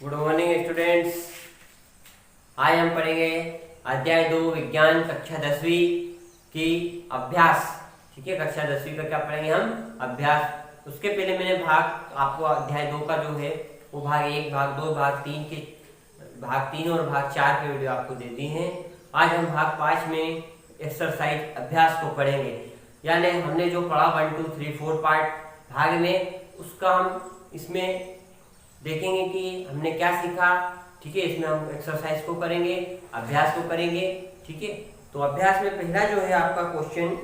Good morning students. आज हम पढ़ेंगे अध्याय 2 विज्ञान कक्षा 10वीं की अभ्यास। ठीक है, कक्षा 10वीं का क्या पढ़ेंगे हम? अभ्यास। उसके पहले मैंने भाग आपको अध्याय 2 का जो है वो भाग 1, भाग 2, भाग 3 के भाग 3 और भाग 4 के वीडियो आपको दे दी हैं। आज हम भाग 5 में एक्सरसाइज अभ्यास को पढ़ेंगे। यानी हमने जो पढ़ा 1, 2, 3, 4 पार्ट भाग में, उसका हम इसमें देखेंगे कि हमने क्या सीखा। ठीक है, इसमें हम एक्सरसाइज को करेंगे, अभ्यास को करेंगे। ठीक है, तो अभ्यास में पहला जो है आपका क्वेश्चन,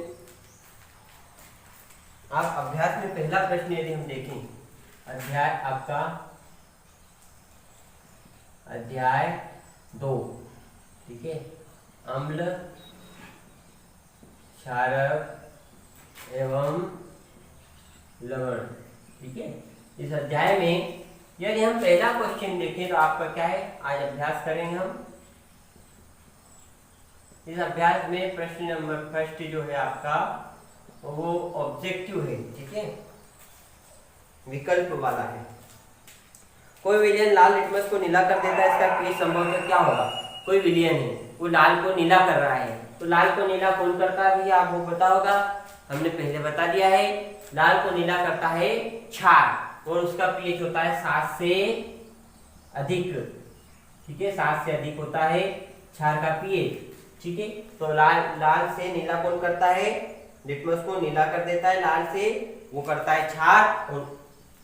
आप अभ्यास में पहला प्रश्न यदि हम देखें, अध्याय आपका अध्याय 2, ठीक है, अम्ल क्षारक एवं लवण। ठीक है, इस अध्याय में यदि हम पहला क्वेश्चन देखें तो आपका क्या है, आज अभ्यास करेंगे हम। इस अभ्यास में प्रश्न नंबर फर्स्ट जो है आपका वो ऑब्जेक्टिव है। ठीक है, विकल्प वाला है। कोई विलयन लाल लिटमस को नीला कर देता है, इसका पीएच संभवतः क्या होगा? कोई विलयन है, वो लाल को नीला कर रहा है, तो लाल को नीला कौन करता है भैया? आपको पता होगा, हमने पहले बता दिया है। लाल को नीला करता है क्षार, और उसका पीएच होता है 7 से अधिक। ठीक है, 7 से अधिक होता है क्षार का पीएच। ठीक है, तो लाल से नीला कौन करता है? लिटमस को नीला कर देता है लाल से, वो करता है क्षार, और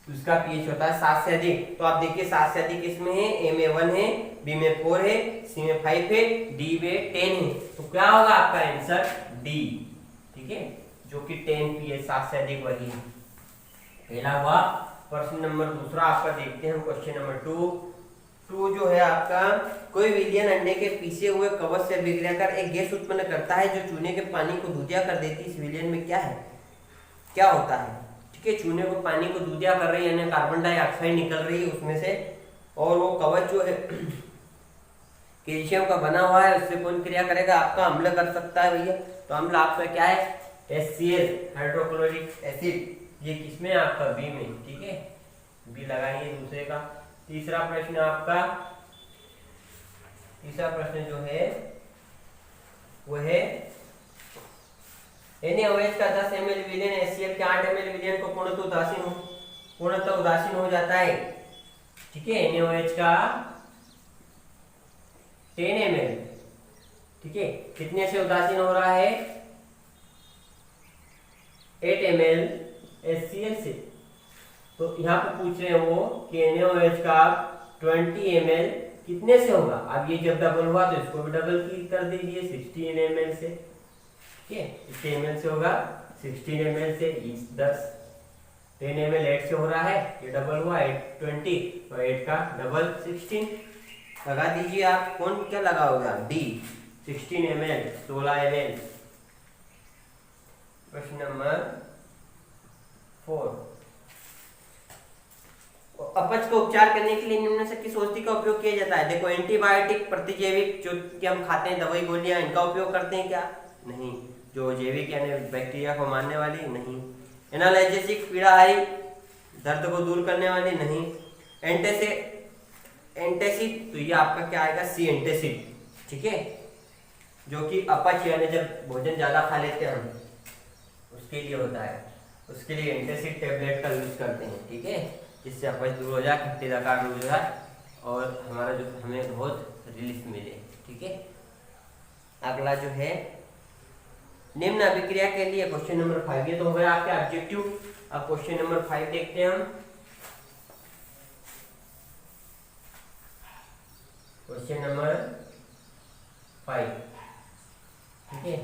उसका पीएच होता है 7 से अधिक। तो आप देखिए 7 से अधिक इसमें है, ए में 1 है, बी में 4 है, सी में 5 है, डी में 10 है। तो क्या होगा आपका आंसर? डी। ठीक है, जो कि 10 पीएच 7 से अधिक वही है। पहला हुआ। प्रश्न नंबर दूसरा आपका देखते हैं हम, क्वेश्चन नंबर 2 जो है आपका, कोई विलयन अंडे के पीसे हुए कवच से बिखरा कर एक गैस उत्पन्न करता है जो चूने के पानी को दूधिया कर देती है। इस विलयन में क्या है, क्या होता है? ठीक है, चूने को पानी को दूधिया कर रही है, यानी कार्बन डाइऑक्साइड निकल रही है उसमें से, और वो कवच जो है कैल्शियम का बना हुआ है, उससे कौन क्रिया करेगा? आपका अम्ल कर सकता है भैया। तो अम्ल आपका क्या है? HCl, hydrochloric acid. ये किसमें? आपका बी में। ठीक है, बी लगाएंगे दूसरे का। तीसरा प्रश्न आपका, तीसरा प्रश्न जो है वो है NaOH का 10 ml विलयन HCl के 8 ml विलयन को पूर्णतः उदासीन हो जाता है। ठीक है, NaOH का 10 ml, ठीक है, कितने से उदासीन हो रहा है? 8 ml HCl से। तो यहाँ पे पूछ रहे हैं वो कि NaOH का 20 ml कितने से होगा? अब ये जब डबल हुआ तो इसको भी डबल कर दीजिए 16 ml से। ठीक है, 16 ml से होगा, 16 ml से 10 ml 8 से हो रहा है, ये डबल हुआ 8 20, तो 8 का डबल 16 लगा दीजिए आप। कौन क्या लगा होगा? D, 16 ml 16 ml। प्रश्न नंबर 4, अपच का उपचार करने के लिए निम्न से किस औषधि का उपयोग किया जाता है? देखो, एंटीबायोटिक, प्रतिजैविक जो कि हम खाते हैं दवाई गोलियां, इनका उपयोग करते हैं क्या? नहीं। जो जैविक यानी बैक्टीरिया को मारने वाली, नहीं। एनाल्जेसिक, पीड़ाहारी, दर्द को दूर करने वाली, नहीं। एंटासिड, तो ये आपका क्या आएगा? सी, एंटासिड। ठीक है, जो कि अपच यानी जब भोजन ज्यादा खा लेते हैं हम, उसके लिए होता है, उसके लिए एंटासिड टेबलेट का यूज करते हैं। ठीक है, जिससे अपच दूर हो जाए, खट्टी डकार दूर हो जाए, और हमारा जो हमें बहुत रिलीफ मिले। ठीक है, अगला जो है निम्न अभिक्रिया के लिए क्वेश्चन नंबर 5, ये तो हो गया आपके ऑब्जेक्टिव। अब क्वेश्चन नंबर 5 देखते हैं हम। क्वेश्चन नंबर 5, ठीक है,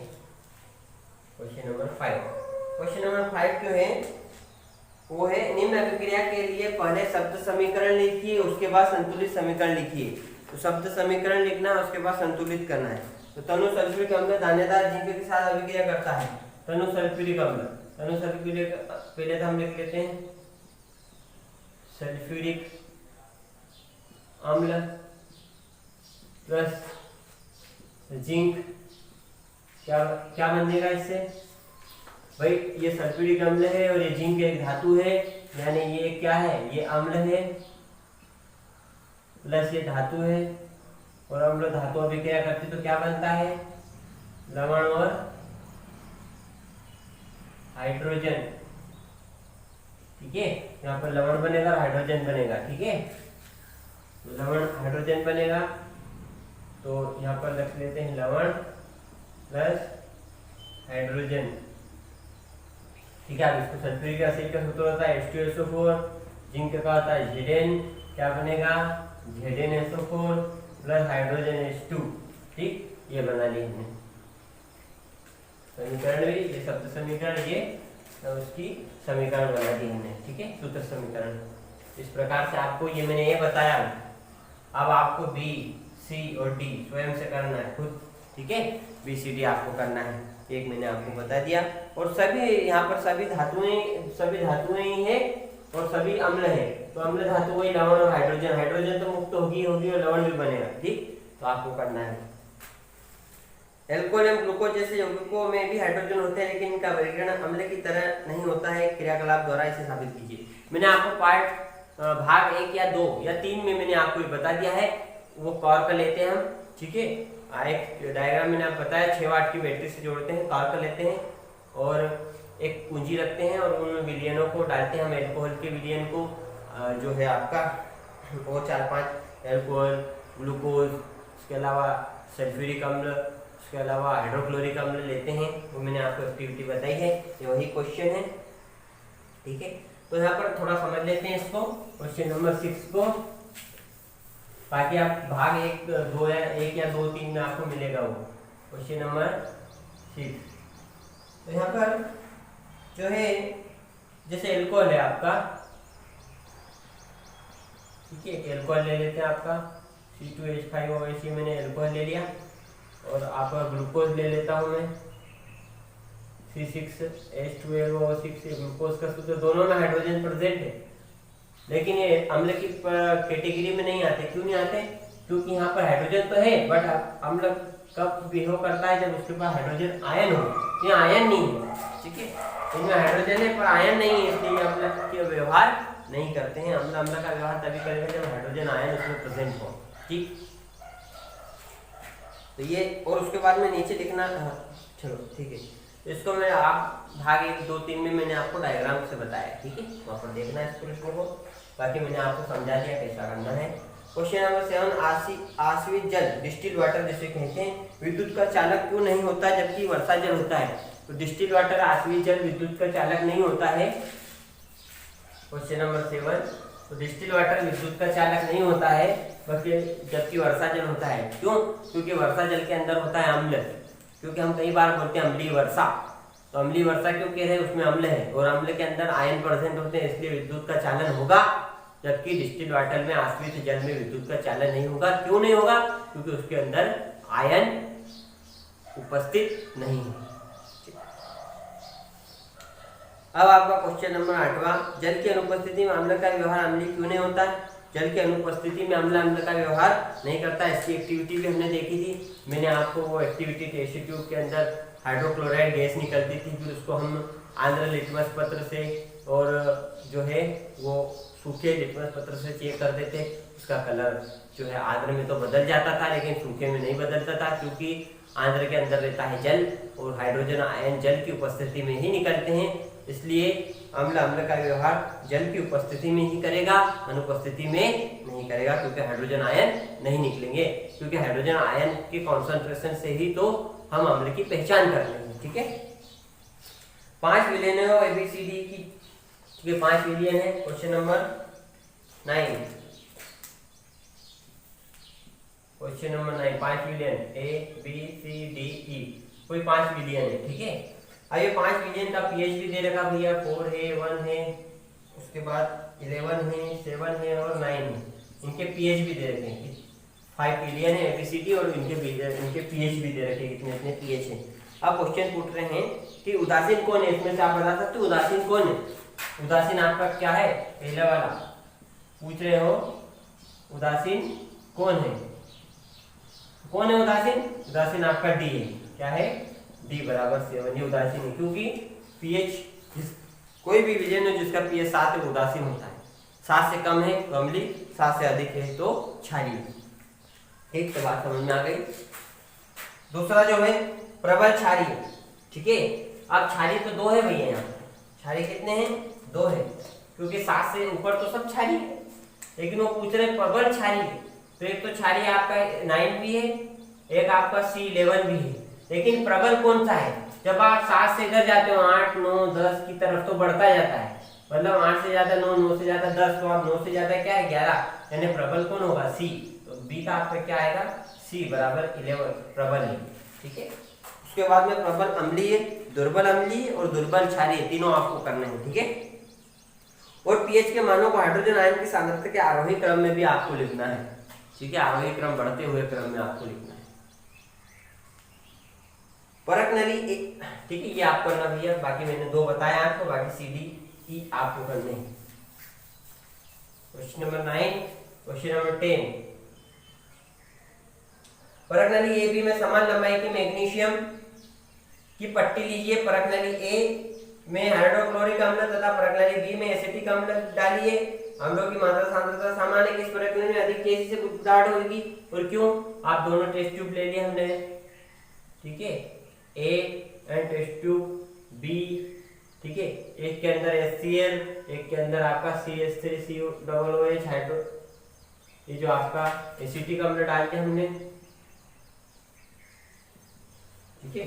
क्वेश्चन नंबर 5। क्वेश्चन नंबर 5 जो है वो है, निम्न अभिक्रिया के लिए पहले शब्द समीकरण लिखिए, उसके बाद संतुलित समीकरण लिखिए। तो शब्द समीकरण लिखना है, उसके बाद संतुलित करना है। तो तनु सल्फ्यूरिक अम्ल दानेदार जिंक के साथ अभिक्रिया करता है। तनु सल्फ्यूरिक अम्ल, तनु सल्फ्यूरिक, पहले तो हम लिख लेते हैं सल्फ्यूरिक अम्ल प्लस जिंक, क्या क्या बनेगा इससे भाई? ये सल्फ्यूरिक अम्ल है और ये जिंक एक धातु है, यानी ये क्या है? ये अम्ल है, प्लस ये धातु है, और हम लोग धातु अभिक्रिया करते तो क्या बनता है, लवण और हाइड्रोजन। ठीक है, यहाँ पर लवण बनेगा और हाइड्रोजन बनेगा। ठीक है, तो लवण हाइड्रोजन बनेगा, तो यहाँ पर रख लेते हैं लवण प्लस हाइड्रोजन। ठीक है, अब इसको सल्फ्यूरिक एसिड का सूत्र होता है H2SO4, जिंक का होता है Zn, क्या बनेगा ZnSO4 प्लस हाइड्रोजन H2। ठीक, ये बना ली हमने समीकरण भी, ये शब्द समीकरण, ये उसकी समीकरण बना दी हमने। ठीक है, सूत्र समीकरण। इस प्रकार से आपको ये मैंने ये बताया। अब आपको बी, सी और डी स्वयं से करना है खुद। ठीक है, बी सी डी आपको करना है, एक मैंने आपको बता दिया। और सभी यहाँ पर सभी धातुएं ही है और सभी अम्ल है, तो अम्ल धातु वही लवण और हाइड्रोजन। हाइड्रोजन तो मुक्त होगी और लवण भी बनेगा। ठीक, तो आपको करना है। एल्कोहल एवं ग्लूकोज जैसे यौगिकों में भी हाइड्रोजन होते हैं, लेकिन इनका वर्गीकरण अम्ल की तरह नहीं होता है। क्रियाकलाप द्वारा इसे साबित कीजिए। मैंने आपको भाग 1 या 2 या 3 में मैंने आपको ये बता दिया है, वो कॉर कर लेते हैं हम। ठीक है, एक डायग्राम मैंने आपको बताया, 6 वाट की बैटरी से जोड़ते हैं, कॉर कर लेते हैं और एक पूंजी रखते हैं और उन विलयनों को डालते हैं हम। एल्कोहल के विलयन को जो है आपका वो 4-5 एल्कोहल, ग्लूकोज, उसके अलावा सल्फ्यूरिक अम्ल, उसके अलावा हाइड्रोक्लोरिक अम्ल लेते हैं। वो मैंने आपको एक्टिविटी बताई है, ये वही क्वेश्चन है। ठीक है, तो यहाँ पर थोड़ा समझ लेते हैं इसको, क्वेश्चन नंबर 6 को, ताकि आप भाग 1 या 2 3 में आपको मिलेगा वो क्वेश्चन नंबर 6। तो यहाँ पर जो है जैसे एल्कोहल है आपका, ठीक है, एल्कोहल ले लेते हैं आपका C2H5OH, मैंने एल्कोहल ले लिया। और आपका ग्लूकोज ले लेता हूं मैं C6H12O6, ग्लूकोज का सूत्र। दोनों में हाइड्रोजन प्रेजेंट है, लेकिन ये अम्ल की कैटेगरी में नहीं आते। क्यों नहीं आते? क्योंकि यहाँ पर हाइड्रोजन तो है, बट अम्ल कब बिहेव करता है, जब उसके पास हाइड्रोजन आयन हो। ये आयन नहीं है, ठीक है, इनमें हाइड्रोजन है पर आयन नहीं है, इसलिए अम्ल के व्यवहार नहीं करते हैं। अम्ल का व्यवहार तभी करेगा जब हाइड्रोजन आयन उसमें प्रेजेंट हो। ठीक, तो ये, और उसके बाद में नीचे लिखना, चलो ठीक है, इसको मैं आप भाग 1 2 3 में मैंने आपको डायग्राम से बताया। ठीक है, वहाँ पर देखना है इस प्रश्न को, बाकी मैंने आपको समझा दिया कैसा करना है। क्वेश्चन नंबर 7, आश्वित जल, डिस्टिल वाटर जिसे कहते हैं, विद्युत का चालक क्यों नहीं होता जबकि वर्षा जल होता है? तो डिस्टिल वाटर, आश्वित जल विद्युत का चालक नहीं होता है। क्वेश्चन नंबर 7, तो डिस्टिल वाटर विद्युत का चालक नहीं होता है जबकि वर्षा जल होता है। क्यों? क्योंकि वर्षा जल के अंदर होता है अम्ल। क्योंकि हम कई बार बोलते हैं अम्लीय वर्षा, तो अम्लीय वर्षा क्यों कह रहे हैं, उसमें अम्ल है और अम्ल के अंदर आयन प्रेजेंट होते हैं, इसलिए विद्युत का चालन होगा। जबकि डिस्टिल्ड वाटर में, आश्वित जल में विद्युत का चालन नहीं होगा। क्यों नहीं होगा? क्योंकि उसके अंदर आयन उपस्थित नहीं है। अब आपका क्वेश्चन नंबर 8वां, जल की अनुपस्थिति में अम्ल का व्यवहार अम्लीय क्यों नहीं होता? जल की अनुपस्थिति में अम्ल का व्यवहार नहीं करता। इसकी एक्टिविटी भी हमने देखी थी। मैंने आपको वो एक्टिविटी टेस्ट ट्यूब के अंदर हाइड्रोक्लोराइड गैस निकलती थी, फिर उसको हम आंध्र लिटमस पत्र से और जो है वो सूखे लिटमस पत्र से चेक कर देते। उसका कलर जो है आंध्र में तो बदल जाता था, लेकिन सूखे में नहीं बदलता था, क्योंकि आंध्र के अंदर रहता है जल और हाइड्रोजन आयन जल की उपस्थिति में ही निकलते हैं। इसलिए अम्ल का व्यवहार जल की उपस्थिति में ही करेगा, अनुपस्थिति में नहीं करेगा, क्योंकि हाइड्रोजन आयन नहीं निकलेंगे। क्योंकि हाइड्रोजन आयन के कॉन्सेंट्रेशन से ही तो हम अम्ल की पहचान कर लेंगे। ठीक है, 5 विलयन है ABCD की, ठीक है, 5 विलयन है। क्वेश्चन नंबर 9, क्वेश्चन नंबर 9, 5 विलयन ABCDE, कोई 5 विलयन है। ठीक है, अब ये 5 विलयन का पीएच भी दे रखा भैया, 4 है, 1 है, उसके बाद 11 है, 7 है और 9 है। इनके पीएच भी दे रखे हैं। 5 विलयन है ABCD और इनके पीएच भी दे रखे हैं, कितने पीएच है। अब क्वेश्चन पूछ रहे हैं कि उदासीन कौन है, इसमें से आप बता सकते हो उदासीन कौन है? उदासीन आपका क्या है? पहला वाला पूछ रहे हो, उदासीन कौन है? कौन है उदासीन? उदासीन आपका डी है। क्या है? डी बराबर 7, ये उदासीन है, क्योंकि पीएच कोई भी विलयन है जिसका पीएच 7 है उदासीन होता है। 7 से कम है तो अम्लीय, 7 से अधिक है तो क्षारीय। ठीक, तो बात समझ में आ गई। दूसरा जो है प्रबल क्षारीय। ठीक है, अब क्षारीय तो 2 है भैया, यहाँ क्षारीय कितने हैं? 2 है, क्योंकि 7 से ऊपर तो सब क्षारीय है, लेकिन वो पूछ रहे प्रबल क्षारीय। तो एक तो क्षारीय आपका 9 भी है, एक आपका C11 भी है, लेकिन प्रबल कौन सा है? जब आप 7 से इधर जाते हो 8, 9, 10 की तरफ तो बढ़ता जाता है, मतलब 8 से ज्यादा 9, 9 से ज्यादा 10, तो आप 9 से ज्यादा क्या है 11, यानी प्रबल कौन होगा? C। तो B का आपका क्या आएगा? C बराबर 11 प्रबल है। ठीक है, उसके बाद में प्रबल अम्लीय, दुर्बल अम्लीय और दुर्बल क्षारीय, तीनों आपको करने हैं। ठीक है, और पीएच के मानों को हाइड्रोजन आयन की सांद्रता के आरोही क्रम में भी आपको लिखना है। ठीक है, आरोही क्रम, बढ़ते हुए क्रम में आपको लिखना है। परख नली एक, ठीक है, ये आप करना भैया, बाकी मैंने 2 बताया आपको, बाकी C, D, E आपको करने हैं। Question number 9, question number 10। परख नली ए बी में समान लंबाई की मैग्नीशियम की पट्टी लीजिए। परख नली ए में हाइड्रोक्लोरिक अम्ल तथा परख नली बी में एसिटिक अम्ल डालिए। अम्लों की मात्रा सांद्रता समान है, किस परख नली में अधिक तेजी से बुदबुदाहट होगी और क्यों? आप दोनों टेस्ट ट्यूब ले लिए हमने। ठीक है, A and test tube B. ठीक है, एक के अंदर HCl, एक के अंदर आपका CH3COOH हाइड्रो, ये जो आपका एसिटिक अम्ल डाल के हमने। ठीक है,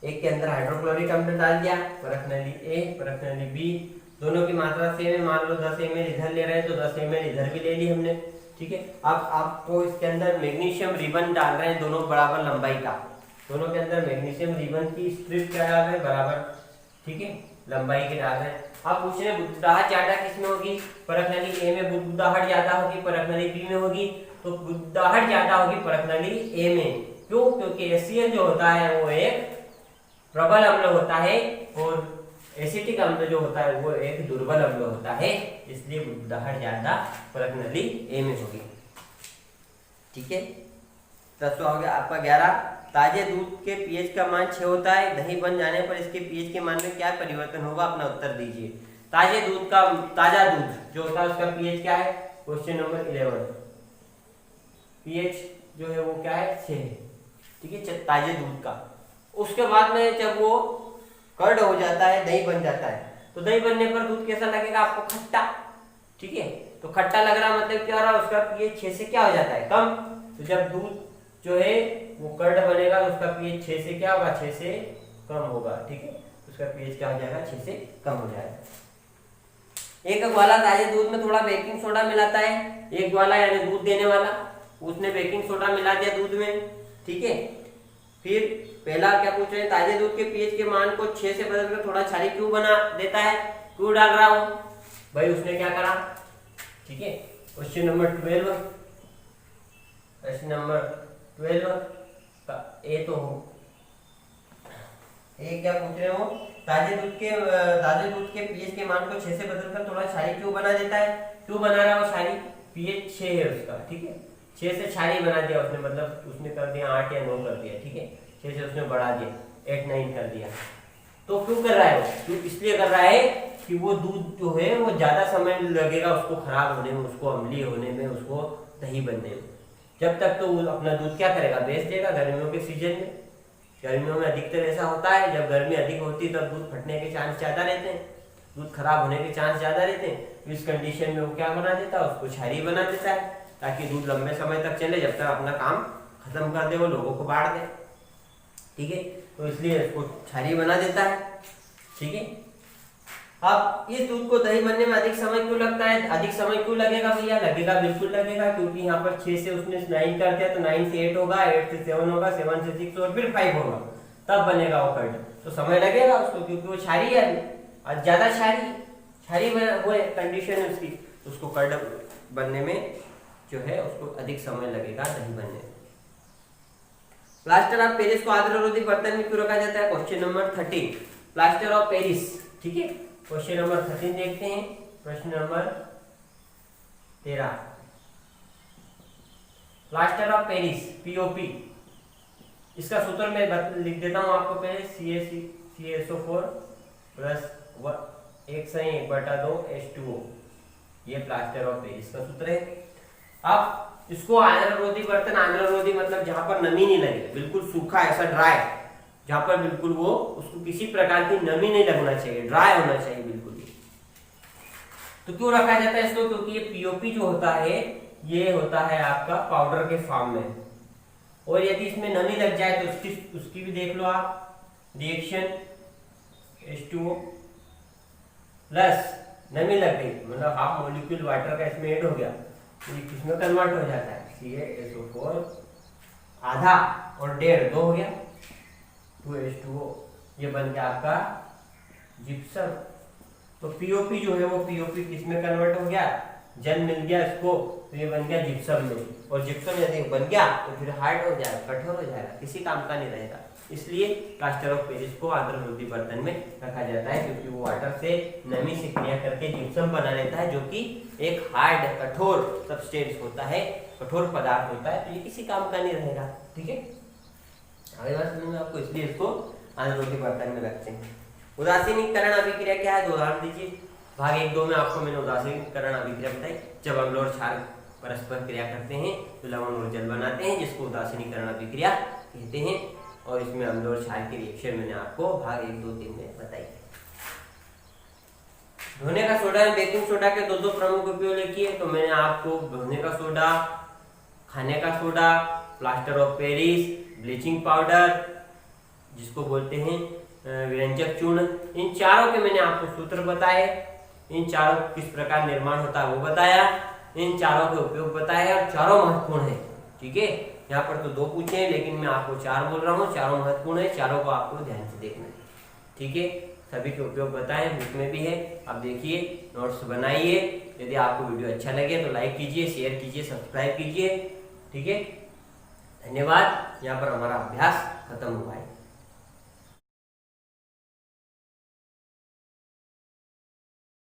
एक के अंदर हाइड्रोक्लोरिक अम्ल डाल दिया, परख नली ए, परख नली बी, दोनों की मात्रा सेम है। मान लो 10 ml इधर ले रहे हैं तो 10 ml इधर भी ले ली हमने। ठीक है, अब आपको इसके अंदर मैग्नीशियम रिबन डाल रहे हैं, दोनों बराबर लंबाई का, दोनों के अंदर मैग्नीशियम रिबन की स्ट्रिप क्या डाल रहे हैं? बराबर, ठीक है, लंबाई के डाल रहे हैं। अब पूछ रहे हैं बुदबुदाहट ज्यादा किसमें होगी? परख नली ए में बुदबुदाहट ज्यादा होगी, परख नली बी में होगी। तो बुदबुदाहट ज्यादा होगी परख नली ए में, क्यों? क्योंकि HCl जो होता है वो एक प्रबल अम्ल होता है और एसिटिक अम्ल जो होता है वो एक दुर्बल अम्ल होता है, इसलिए बुदबुदाहट ज्यादा परख नली ए में होगी। ठीक है, 10 हो गया आपका। 11, ताजे दूध के पीएच का मान 6 होता है, दही बन जाने पर इसके पीएच के मान में क्या परिवर्तन होगा? अपना उत्तर दीजिए। ताजे दूध का, ताजा दूध जो होता है उसका पीएच क्या है? क्वेश्चन नंबर 11, पीएच जो है वो क्या है? 6 है। ठीक है, ताजे दूध का। उसके बाद में जब वो कर्ड हो जाता है, दही बन जाता है, तो दही बनने पर दूध कैसा लगेगा आपको? खट्टा। ठीक है, तो खट्टा लग रहा मतलब क्या हो रहा है? उसका पीएच 6 से क्या हो जाता है? कम। तो जब दूध जो है वो कर्ड बनेगा तो उसका पीएच 6 से क्या होगा? 6 से कम होगा। ठीक है, उसका पीएच क्या हो जाएगा? 6 से कम हो जाएगा। एक ग्वाला ताजे दूध में थोड़ा बेकिंग सोडा मिलाता है, एक ग्वाला यानी दूध देने वाला, उसने बेकिंग सोडा मिला दिया दूध में। ठीक है, फिर पहला क्या पूछ रहे हैं? ताजे दूध के पीएच के मान को 6 से बदलकर थोड़ा क्षारीय क्यों बना देता है? क्यों डाल रहा हूं भाई? उसने क्या करा? ठीक है, क्वेश्चन नंबर 12, क्वेश्चन नंबर 12 का ए तो हो, ए क्या पूछ रहे हो? ताजे दूध के पीएच के मान को 6 से बदलकर थोड़ा क्षारीय क्यों बना देता है? क्यों बना रहा है वो क्षारीय? पीएच 6 है उसका। ठीक है, 6 से क्षारीय बना दिया उसने, मतलब उसने कर दिया 8 या 9 कर दिया। ठीक है, 6 से उसने बढ़ा दिया, 8, 9 कर दिया। तो क्यों कर रहा है वो? क्यों? इसलिए कर रहा है कि वो दूध जो है वो ज्यादा समय लगेगा उसको खराब होने में, उसको अम्लीय होने में, उसको दही बनने में। जब तक तो वो अपना दूध क्या करेगा? बेच देगा। गर्मियों के सीजन में, गर्मियों में अधिकतर ऐसा होता है, जब गर्मी अधिक होती है तब दूध फटने के चांस ज्यादा रहते हैं, दूध खराब होने के चांस ज्यादा रहते हैं। इस कंडीशन में वो क्या बना देता है? उसको क्षारीय बना देता है, ताकि दूध लंबे समय तक चले, जब तक अपना काम खत्म कर दे, वो लोगों को बांट दे। ठीक है, तो इसलिए इसको क्षारीय बना देता है। ठीक है, अब इस दूध को दही बनने में अधिक समय क्यों लगता है? अधिक समय क्यों लगेगा भैया? लगेगा, बिल्कुल लगेगा, क्योंकि यहाँ पर 6 से उसने 9 कर दिया, तो 9 से 8 होगा, 8 से 7 होगा, 7 से 6 और फिर 5 होगा, तब बनेगा वो कर्ड। तो समय लगेगा उसको, क्योंकि वो क्षारीय है, ज्यादा क्षारीय वो कंडीशन है उसकी, उसको कर्ड बनने में जो है उसको अधिक समय लगेगा दही बनने में। प्लास्टर ऑफ पेरिस को आर्द्ररोधी बर्तन में क्यों रखा जाता है? Question number 13, plaster of Paris. ठीक है, क्वेश्चन नंबर 13 देखते हैं, प्रश्न number 13, plaster of Paris, POP, इसका सूत्र मैं लिख देता हूं आपको पहले, CaSO4 प्लस 1/2 H2O, ये प्लास्टर ऑफ पेरिस का सूत्र है। अब इसको आर्द्ररोधी बर्तन, आर्द्ररोधी मतलब जहां पर नमी नहीं लगे, बिल्कुल सूखा ऐसा ड्राई, जहां पर बिल्कुल वो उसको किसी प्रकार की नमी नहीं लगना चाहिए, ड्राई होना चाहिए बिल्कुल। तो क्यों रखा जाता है इसको? क्योंकि ये पीओपी जो होता है ये होता है आपका पाउडर के फॉर्म में, और यदि इसमें नमी लग जाए तो उसकी भी देख लो आप रिएक्शन। H2O प्लस नमी लग गई मतलब हाफ मॉलिक्यूल वाटर का इसमें ऐड हो गया, तो ये किसमें कन्वर्ट हो जाता है? CaSO4 आधा और 1.5 2 हो गया, 2H2O, ये बन गया आपका जिप्सम। तो पीओपी जो है वो पीओपी किसमें कन्वर्ट हो गया? जल मिल गया इसको, तो ये बन गया जिप्सम में, और जिप्सम यदि बन गया तो फिर हार्ड हो जाएगा, कठोर हो जाएगा, किसी काम का नहीं रहेगा। इसलिए प्लास्टर ऑफ पेरिस को आर्द्ररोधी बर्तन में रखा जाता है, क्योंकि वो वाटर से नमी से क्रिया करके जिप्सम बना लेता है, जो कि एक हार्ड कठोर सब्सटेंस होता है, कठोर पदार्थ होता है, तो ये किसी काम का नहीं रहेगा। ठीक है, आगे बात समझ में आपको, इसलिए इसको आर्द्ररोधी बर्तन में रखते हैं। उदासीनीकरण अभिक्रिया क्या है? 2 उदाहरण दीजिए। भाग 1-2 में आपको मैंने उदासीनीकरण अभिक्रिया बताई। जब अम्ल और क्षार परस्पर क्रिया करते हैं तो लवण और जल बनाते हैं, जिसको उदासीनीकरण अभिक्रिया कहते हैं, और इसमें अम्ल और क्षार की रिएक्शन मैंने आपको भाग 1-2-3 में बताई। धोने का सोडा और बेकिंग सोडा के दो प्रमुख उपयोग लिखिए। तो मैंने आपको धोने का सोडा, खाने का soda, plaster of Paris, bleaching powder जिसको बोलते हैं व्यंजक चूर्ण, इन चारों के मैंने आपको सूत्र बताए, इन चारों किस प्रकार निर्माण होता है वो बताया, इन चारों के उपयोग बताया, और चारों महत्वपूर्ण है। ठीक है, यहाँ पर तो 2 पूछे हैं, लेकिन मैं आपको 4 बोल रहा हूँ, चारों महत्वपूर्ण है, चारों को आपको ध्यान से देखना है। ठीक है, सभी के उपयोग बताए, बुक में भी है, अब देखिए, नोट्स बनाइए। यदि आपको वीडियो अच्छा लगे तो लाइक कीजिए, शेयर कीजिए, सब्सक्राइब कीजिए। ठीक है, धन्यवाद। यहाँ पर हमारा अभ्यास खत्म हुआ है।